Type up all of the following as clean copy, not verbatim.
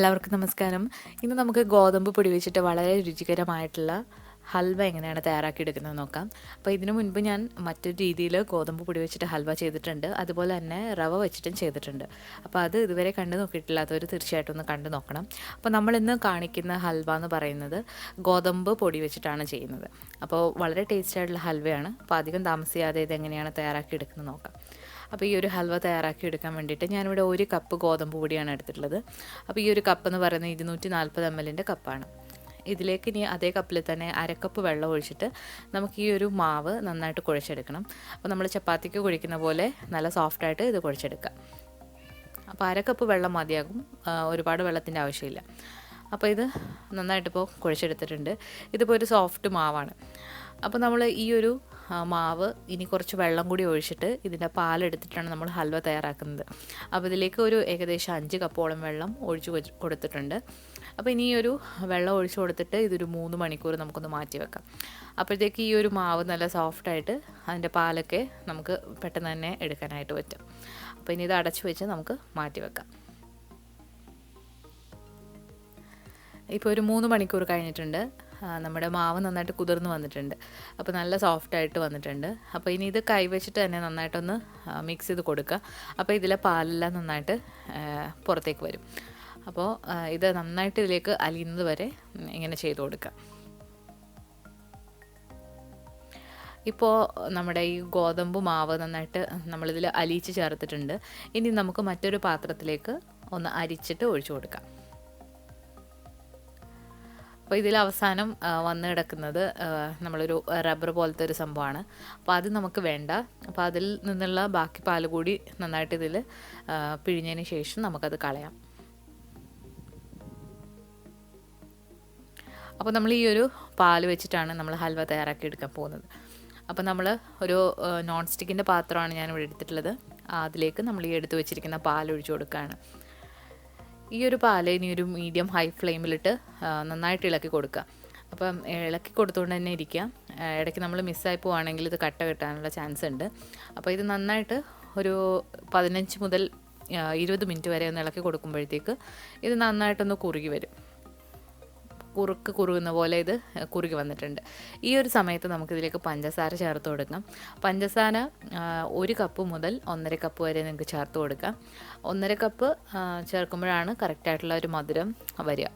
എല്ലാവർക്കും നമസ്കാരം. ഇന്ന് നമുക്ക് ഗോതമ്പ് പൊടി വെച്ചിട്ട് വളരെ രുചികരമായിട്ടുള്ള ഹൽവ എങ്ങനെയാണ് തയ്യാറാക്കിയെടുക്കുന്നത് നോക്കാം. അപ്പോൾ ഇതിനു മുൻപ് ഞാൻ മറ്റൊരു രീതിയിൽ ഗോതമ്പ് പൊടി വെച്ചിട്ട് ഹൽവ ചെയ്തിട്ടുണ്ട്, അതുപോലെ തന്നെ റവ വെച്ചിട്ടും ചെയ്തിട്ടുണ്ട്. അപ്പോൾ അത് ഇതുവരെ കണ്ടു നോക്കിയിട്ടില്ലാത്തവർ തീർച്ചയായിട്ടും ഒന്ന് കണ്ടു നോക്കണം. അപ്പോൾ നമ്മളിന്ന് കാണിക്കുന്ന ഹൽവ എന്ന് പറയുന്നത് ഗോതമ്പ് പൊടി വെച്ചിട്ടാണ് ചെയ്യുന്നത്. അപ്പോൾ വളരെ ടേസ്റ്റി ആയിട്ടുള്ള ഹൽവയാണ്. അപ്പോൾ അധികം താമസിയാതെ ഇതെങ്ങനെയാണ് തയ്യാറാക്കിയെടുക്കുന്നത് നോക്കാം. അപ്പോൾ ഈ ഒരു ഹൽവ തയ്യാറാക്കി എടുക്കാൻ വേണ്ടിയിട്ട് ഞാനിവിടെ 1 കപ്പ് ഗോതമ്പ് പൊടിയാണ് എടുത്തിട്ടുള്ളത്. അപ്പോൾ ഈ ഒരു കപ്പ് എന്ന് പറയുന്നത് 240 ml കപ്പാണ്. ഇതിലേക്ക് ഇനി അതേ കപ്പിൽ തന്നെ അരക്കപ്പ് വെള്ളം ഒഴിച്ചിട്ട് നമുക്ക് ഈ ഒരു മാവ് നന്നായിട്ട് കുഴച്ചെടുക്കണം. അപ്പോൾ നമ്മൾ ചപ്പാത്തിക്ക് കുഴിക്കുന്ന പോലെ നല്ല സോഫ്റ്റായിട്ട് ഇത് കുഴച്ചെടുക്കുക. അപ്പോൾ അരക്കപ്പ് വെള്ളം മതിയാകും, ഒരുപാട് വെള്ളത്തിൻ്റെ ആവശ്യമില്ല. അപ്പോൾ ഇത് നന്നായിട്ടിപ്പോൾ കുഴച്ചെടുത്തിട്ടുണ്ട്. ഇതിപ്പോൾ ഒരു സോഫ്റ്റ് മാവാണ്. അപ്പോൾ നമ്മൾ ഈ ഒരു മാവ് ഇനി കുറച്ച് വെള്ളം കൂടി ഒഴിച്ചിട്ട് ഇതിൻ്റെ പാലെടുത്തിട്ടാണ് നമ്മൾ ഹൽവ തയ്യാറാക്കുന്നത്. അപ്പോൾ ഇതിലേക്ക് ഒരു ഏകദേശം 5 കപ്പോളം വെള്ളം ഒഴിച്ച് കൊടുത്തിട്ടുണ്ട്. അപ്പോൾ ഇനി ഈ ഒരു വെള്ളം ഒഴിച്ച് കൊടുത്തിട്ട് ഇതൊരു 3 മണിക്കൂർ നമുക്കൊന്ന് മാറ്റി വെക്കാം. അപ്പോഴത്തേക്ക് ഈ ഒരു മാവ് നല്ല സോഫ്റ്റായിട്ട് അതിൻ്റെ പാലൊക്കെ നമുക്ക് പെട്ടെന്ന് തന്നെ എടുക്കാനായിട്ട് പറ്റും. അപ്പോൾ ഇനി ഇത് അടച്ചു വെച്ച് നമുക്ക് മാറ്റി വെക്കാം. ഇപ്പോൾ ഒരു 3 മണിക്കൂർ കഴിഞ്ഞിട്ടുണ്ട്. നമ്മുടെ മാവ് നന്നായിട്ട് കുതിർന്ന് വന്നിട്ടുണ്ട്. അപ്പോൾ നല്ല സോഫ്റ്റായിട്ട് വന്നിട്ടുണ്ട്. അപ്പോൾ ഇനി ഇത് കൈവച്ചിട്ട് തന്നെ നന്നായിട്ടൊന്ന് മിക്സ് ചെയ്ത് കൊടുക്കുക. അപ്പോൾ ഇതിലെ പാലെല്ലാം നന്നായിട്ട് പുറത്തേക്ക് വരും. അപ്പോൾ ഇത് നന്നായിട്ട് ഇതിലേക്ക് അലിയുന്നത് വരെ ഇങ്ങനെ ചെയ്ത് കൊടുക്കുക. ഇപ്പോൾ നമ്മുടെ ഈ ഗോതമ്പ് മാവ് നന്നായിട്ട് നമ്മളിതിൽ അലിയിച്ച് ചേർത്തിട്ടുണ്ട്. ഇനി നമുക്ക് മറ്റൊരു പാത്രത്തിലേക്ക് ഒന്ന് അരിച്ചിട്ട് ഒഴിച്ചു കൊടുക്കാം. അപ്പോൾ ഇതിൽ അവസാനം വന്ന് കിടക്കുന്നത് നമ്മളൊരു റബ്ബർ പോലത്തെ ഒരു സംഭവമാണ്. അപ്പോൾ അത് നമുക്ക് വേണ്ട. അപ്പോൾ അതിൽ നിന്നുള്ള ബാക്കി പാൽ കൂടി നന്നായിട്ട് ഇതിൽ പിഴിഞ്ഞതിന് ശേഷം നമുക്കത് കളയാം. അപ്പോൾ നമ്മൾ ഈ ഒരു പാൽ വെച്ചിട്ടാണ് നമ്മൾ ഹൽവ തയ്യാറാക്കി എടുക്കാൻ പോകുന്നത്. അപ്പോൾ നമ്മൾ ഒരു നോൺ സ്റ്റിക്കിൻ്റെ പാത്രമാണ് ഞാനിവിടെ എടുത്തിട്ടുള്ളത്. അതിലേക്ക് നമ്മൾ ഈ എടുത്ത് വെച്ചിരിക്കുന്ന പാൽ ഒഴിച്ചു കൊടുക്കുകയാണ്. ഈ ഒരു പാൽ ഇനി ഒരു മീഡിയം ഹൈ ഫ്ലെയിമിലിട്ട് നന്നായിട്ട് ഇളക്കി കൊടുക്കുക. അപ്പം ഇളക്കി കൊടുത്തുകൊണ്ട് തന്നെ ഇരിക്കുക. ഇടയ്ക്ക് നമ്മൾ മിസ്സായി പോവുകയാണെങ്കിൽ ഇത് കട്ട കെട്ടാനുള്ള ചാൻസ് ഉണ്ട്. അപ്പോൾ ഇത് നന്നായിട്ട് ഒരു 15 മുതൽ 20 മിനിറ്റ് വരെ ഒന്ന് ഇളക്കി കൊടുക്കുമ്പോഴത്തേക്ക് ഇത് നന്നായിട്ടൊന്ന് കുറുകി വരും. കുറുകുന്ന പോലെ ഇത് കുറുകി വന്നിട്ടുണ്ട്. ഈ ഒരു സമയത്ത് നമുക്കിതിലേക്ക് പഞ്ചസാര ചേർത്ത് കൊടുക്കാം. പഞ്ചസാര 1 കപ്പ് മുതൽ 1.5 കപ്പ് വരെ നിങ്ങൾക്ക് ചേർത്ത് കൊടുക്കാം. 1.5 കപ്പ് ചേർക്കുമ്പോഴാണ് കറക്റ്റായിട്ടുള്ള ഒരു മധുരം വരിക.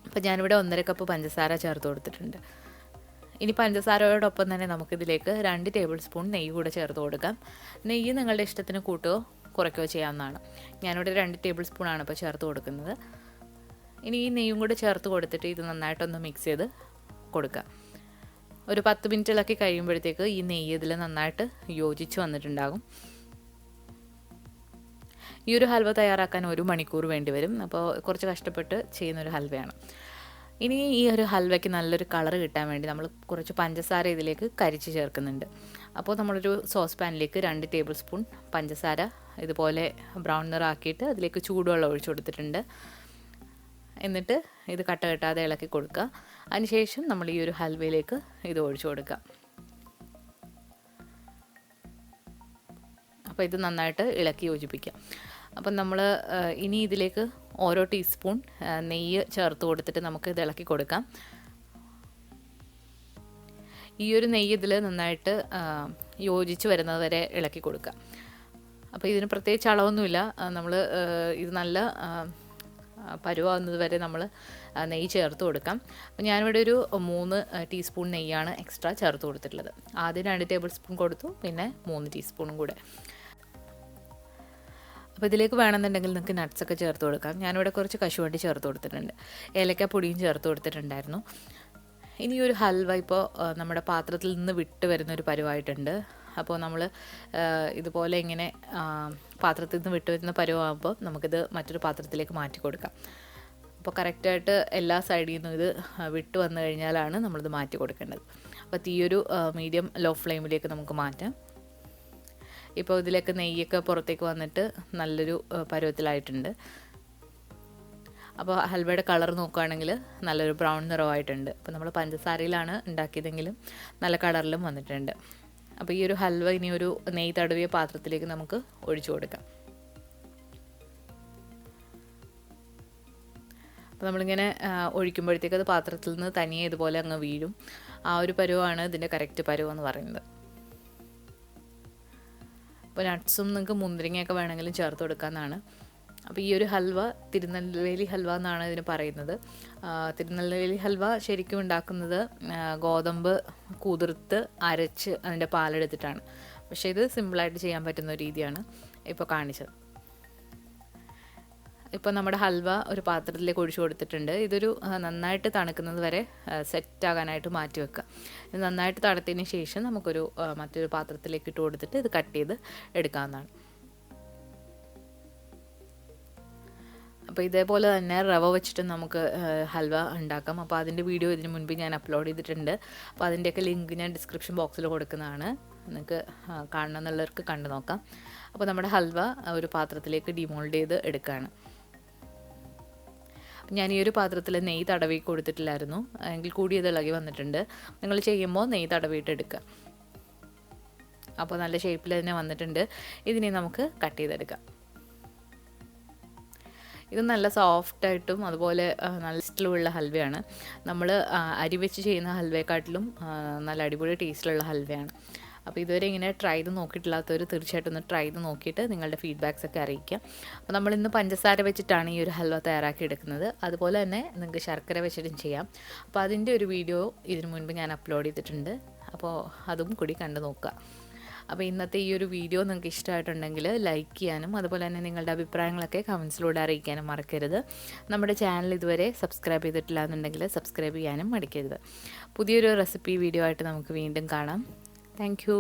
അപ്പോൾ ഞാനിവിടെ 1.5 കപ്പ് പഞ്ചസാര ചേർത്ത് കൊടുത്തിട്ടുണ്ട്. ഇനി പഞ്ചസാരയോടൊപ്പം തന്നെ നമുക്കിതിലേക്ക് 2 ടേബിൾ സ്പൂൺ നെയ്യ് കൂടെ ചേർത്ത് കൊടുക്കാം. നെയ്യ് നിങ്ങളുടെ ഇഷ്ടത്തിന് കൂട്ടുകയോ കുറയ്ക്കുകയോ ചെയ്യാവുന്നതാണ്. ഞാനിവിടെ 2 ടേബിൾ സ്പൂണാണ് ഇപ്പോൾ ചേർത്ത് കൊടുക്കുന്നത്. ഇനി ഈ നെയ്യും കൂടെ ചേർത്ത് കൊടുത്തിട്ട് ഇത് നന്നായിട്ടൊന്ന് മിക്സ് ചെയ്ത് കൊടുക്കുക. ഒരു 10 മിനിറ്റിലൊക്കെ കഴിയുമ്പോഴത്തേക്ക് ഈ നെയ്യ് ഇതിൽ നന്നായിട്ട് യോജിച്ച് വന്നിട്ടുണ്ടാകും. ഈ ഒരു ഹൽവ തയ്യാറാക്കാൻ 1 മണിക്കൂർ വേണ്ടി വരും. അപ്പോൾ കുറച്ച് കഷ്ടപ്പെട്ട് ചെയ്യുന്നൊരു ഹൽവയാണ്. ഇനി ഈ ഒരു ഹൽവയ്ക്ക് നല്ലൊരു കളർ കിട്ടാൻ വേണ്ടി നമ്മൾ കുറച്ച് പഞ്ചസാര ഇതിലേക്ക് കരിച്ച് ചേർക്കുന്നുണ്ട്. അപ്പോൾ നമ്മളൊരു സോസ് പാനിലേക്ക് 2 ടേബിൾ സ്പൂൺ പഞ്ചസാര ഇതുപോലെ ബ്രൗൺ നിറാക്കിയിട്ട് അതിലേക്ക് ചൂടുവെള്ളം ഒഴിച്ചു കൊടുത്തിട്ടുണ്ട്. എന്നിട്ട് ഇത് കട്ട കെട്ടാതെ ഇളക്കി കൊടുക്കുക. അതിനുശേഷം നമ്മൾ ഈ ഒരു ഹൽവയിലേക്ക് ഇത് ഒഴിച്ചു കൊടുക്കുക. അപ്പോൾ ഇത് നന്നായിട്ട് ഇളക്കി യോജിപ്പിക്കുക. അപ്പം നമ്മൾ ഇനി ഇതിലേക്ക് ഓരോ ടീസ്പൂൺ നെയ്യ് ചേർത്ത് കൊടുത്തിട്ട് നമുക്ക് ഇത് ഇളക്കി കൊടുക്കാം. ഈ ഒരു നെയ്യ് ഇതിൽ നന്നായിട്ട് യോജിച്ച് വരുന്നത് വരെ ഇളക്കി കൊടുക്കുക. അപ്പോൾ ഇതിന് പ്രത്യേകിച്ച് അളവൊന്നുമില്ല. നമ്മൾ ഇത് നല്ല പരുവാകുന്നത് വരെ നമ്മൾ നെയ്യ് ചേർത്ത് കൊടുക്കാം. അപ്പോൾ ഞാനിവിടെ ഒരു 3 ടീസ്പൂൺ നെയ്യാണ് എക്സ്ട്രാ ചേർത്ത് കൊടുത്തിട്ടുള്ളത്. ആദ്യം 2 ടേബിൾ സ്പൂൺ കൊടുത്തു, പിന്നെ 3 ടീസ്പൂണും കൂടെ. അപ്പോൾ ഇതിലേക്ക് വേണമെന്നുണ്ടെങ്കിൽ നിങ്ങൾക്ക് നട്ട്സൊക്കെ ചേർത്ത് കൊടുക്കാം. ഞാനിവിടെ കുറച്ച് കശുവണ്ടി ചേർത്ത് കൊടുത്തിട്ടുണ്ട്, ഏലക്കാപ്പൊടിയും ചേർത്ത് കൊടുത്തിട്ടുണ്ടായിരുന്നു. ഇനി ഒരു ഹൽവ ഇപ്പോൾ നമ്മുടെ പാത്രത്തിൽ നിന്ന് വിട്ട് വരുന്നൊരു പരുവായിട്ടുണ്ട്. അപ്പോൾ നമ്മൾ ഇതുപോലെ ഇങ്ങനെ പാത്രത്തിൽ നിന്ന് വിട്ട് വരുന്ന പരുവാകുമ്പോൾ നമുക്കിത് മറ്റൊരു പാത്രത്തിലേക്ക് മാറ്റി കൊടുക്കാം. അപ്പോൾ കറക്റ്റായിട്ട് എല്ലാ സൈഡിൽ നിന്നും ഇത് വിട്ട് വന്നു കഴിഞ്ഞാലാണ് നമ്മളിത് മാറ്റി കൊടുക്കേണ്ടത്. അപ്പോൾ തീയൊരു മീഡിയം ലോ ഫ്ലെയിമിലേക്ക് നമുക്ക് മാറ്റാം. ഇപ്പോൾ ഇതിലേക്ക് നെയ്യൊക്കെ പുറത്തേക്ക് വന്നിട്ട് നല്ലൊരു പരുവത്തിലായിട്ടുണ്ട്. അപ്പോൾ ഹൽവയുടെ കളർ നോക്കുകയാണെങ്കിൽ നല്ലൊരു ബ്രൗൺ നിറമായിട്ടുണ്ട്. അപ്പോൾ നമ്മൾ പഞ്ചസാരയിലാണ് ഉണ്ടാക്കിയതെങ്കിലും നല്ല കളറിലും വന്നിട്ടുണ്ട്. അപ്പോൾ ഈ ഒരു ഹൽവ ഇനി ഒരു നെയ്യ് തടവിയ പാത്രത്തിലേക്ക് നമുക്ക് ഒഴിച്ചു കൊടുക്കാം. അപ്പോൾ നമ്മളിങ്ങനെ ഒഴിക്കുമ്പോഴത്തേക്ക് അത് പാത്രത്തിൽ നിന്ന് തനിയെ ഇതുപോലെ അങ്ങ് വീഴും. ആ ഒരു പരുവമാണ് ഇതിൻ്റെ കറക്റ്റ് പരുവെന്ന് പറയുന്നത്. അപ്പോൾ നട്ട്സും നിങ്ങൾക്ക് മുന്തിരിങ്ങയൊക്കെ വേണമെങ്കിലും ചേർത്ത് കൊടുക്കാമെന്നാണ്. അപ്പോൾ ഈ ഒരു ഹൽവ തിരുനെൽവേലി ഹൽവ എന്നാണ് ഇതിന് പറയുന്നത്. തിരുനെൽവേലി ഹൽവ ശരിക്കും ഉണ്ടാക്കുന്നത് ഗോതമ്പ് കുതിർത്ത് അരച്ച് അതിൻ്റെ പാലെടുത്തിട്ടാണ്. പക്ഷേ ഇത് സിമ്പിളായിട്ട് ചെയ്യാൻ പറ്റുന്ന രീതിയാണ് ഇപ്പോൾ കാണിച്ചത്. ഇപ്പോൾ നമ്മുടെ ഹൽവ ഒരു പാത്രത്തിലേക്ക് ഒഴിച്ചു കൊടുത്തിട്ടുണ്ട്. ഇതൊരു നന്നായിട്ട് തണുക്കുന്നത് വരെ സെറ്റാകാനായിട്ട് മാറ്റി വെക്കുക. ഇത് നന്നായിട്ട് തണുത്തതിന് ശേഷം നമുക്കൊരു മറ്റൊരു പാത്രത്തിലേക്ക് ഇട്ട് കൊടുത്തിട്ട് ഇത് കട്ട് ചെയ്ത് എടുക്കാവുന്നതാണ്. അപ്പോൾ ഇതേപോലെ തന്നെ റവ വെച്ചിട്ട് നമുക്ക് ഹൽവ ഉണ്ടാക്കാം. അപ്പോൾ അതിൻ്റെ വീഡിയോ ഇതിന് മുൻപ് ഞാൻ അപ്ലോഡ് ചെയ്തിട്ടുണ്ട്. അപ്പോൾ അതിൻ്റെയൊക്കെ ലിങ്ക് ഞാൻ ഡിസ്ക്രിപ്ഷൻ ബോക്സിൽ കൊടുക്കുന്നതാണ്. നിങ്ങൾക്ക് കാണണം എന്നുള്ളവർക്ക് കണ്ടു നോക്കാം. അപ്പോൾ നമ്മുടെ ഹൽവ ഒരു പാത്രത്തിലേക്ക് ഡിമോൾഡ് ചെയ്ത് എടുക്കുകയാണ്. ഞാൻ ഈ ഒരു പാത്രത്തിൽ നെയ്യ് തടവി കൊടുത്തിട്ടില്ലായിരുന്നു, എങ്കിൽ കൂടി ഇത് ഇളകി വന്നിട്ടുണ്ട്. നിങ്ങൾ ചെയ്യുമ്പോൾ നെയ്യ് തടവിയിട്ട് എടുക്കുക. അപ്പോൾ നല്ല ഷേപ്പിൽ തന്നെ വന്നിട്ടുണ്ട്. ഇതിനെ നമുക്ക് കട്ട് ചെയ്തെടുക്കാം. ഇത് നല്ല സോഫ്റ്റായിട്ടും അതുപോലെ നല്ല ടേസ്റ്റിലുള്ള ഹൽവയാണ്. നമ്മൾ അരി വെച്ച് ചെയ്യുന്ന ഹൽവയെക്കാട്ടിലും നല്ല അടിപൊളി ടേസ്റ്റിലുള്ള ഹൽവയാണ്. അപ്പോൾ ഇതുവരെ ഇങ്ങനെ ട്രൈ ചെയ്ത് നോക്കിയിട്ടില്ലാത്തവർ തീർച്ചയായിട്ടും ഒന്ന് ട്രൈ ചെയ്ത് നോക്കിയിട്ട് നിങ്ങളുടെ ഫീഡ്ബാക്സ് ഒക്കെ അറിയിക്കുക. അപ്പോൾ നമ്മളിന്ന് പഞ്ചസാര വെച്ചിട്ടാണ് ഈ ഒരു ഹൽവ തയ്യാറാക്കി എടുക്കുന്നത്. അതുപോലെ തന്നെ നിങ്ങൾക്ക് ശർക്കര വെച്ചിട്ടും ചെയ്യാം. അപ്പോൾ അതിൻ്റെ ഒരു വീഡിയോ ഇതിനു മുൻപ് ഞാൻ അപ്ലോഡ് ചെയ്തിട്ടുണ്ട്. അപ്പോൾ അതും കൂടി കണ്ടു നോക്കുക. അപ്പോൾ ഇന്നത്തെ ഈ ഒരു വീഡിയോ നിങ്ങൾക്ക് ഇഷ്ടമായിട്ടുണ്ടെങ്കിൽ ലൈക്ക് ചെയ്യാനും അതുപോലെ തന്നെ നിങ്ങളുടെ അഭിപ്രായങ്ങളൊക്കെ കമൻസിലൂടെ അറിയിക്കാനും മറക്കരുത്. നമ്മുടെ ചാനൽ ഇതുവരെ സബ്സ്ക്രൈബ് ചെയ്തിട്ടില്ല എന്നുണ്ടെങ്കിൽ സബ്സ്ക്രൈബ് ചെയ്യാനും മടിക്കരുത്. പുതിയൊരു റെസിപ്പി വീഡിയോ ആയിട്ട് നമുക്ക് വീണ്ടും കാണാം. Thank you.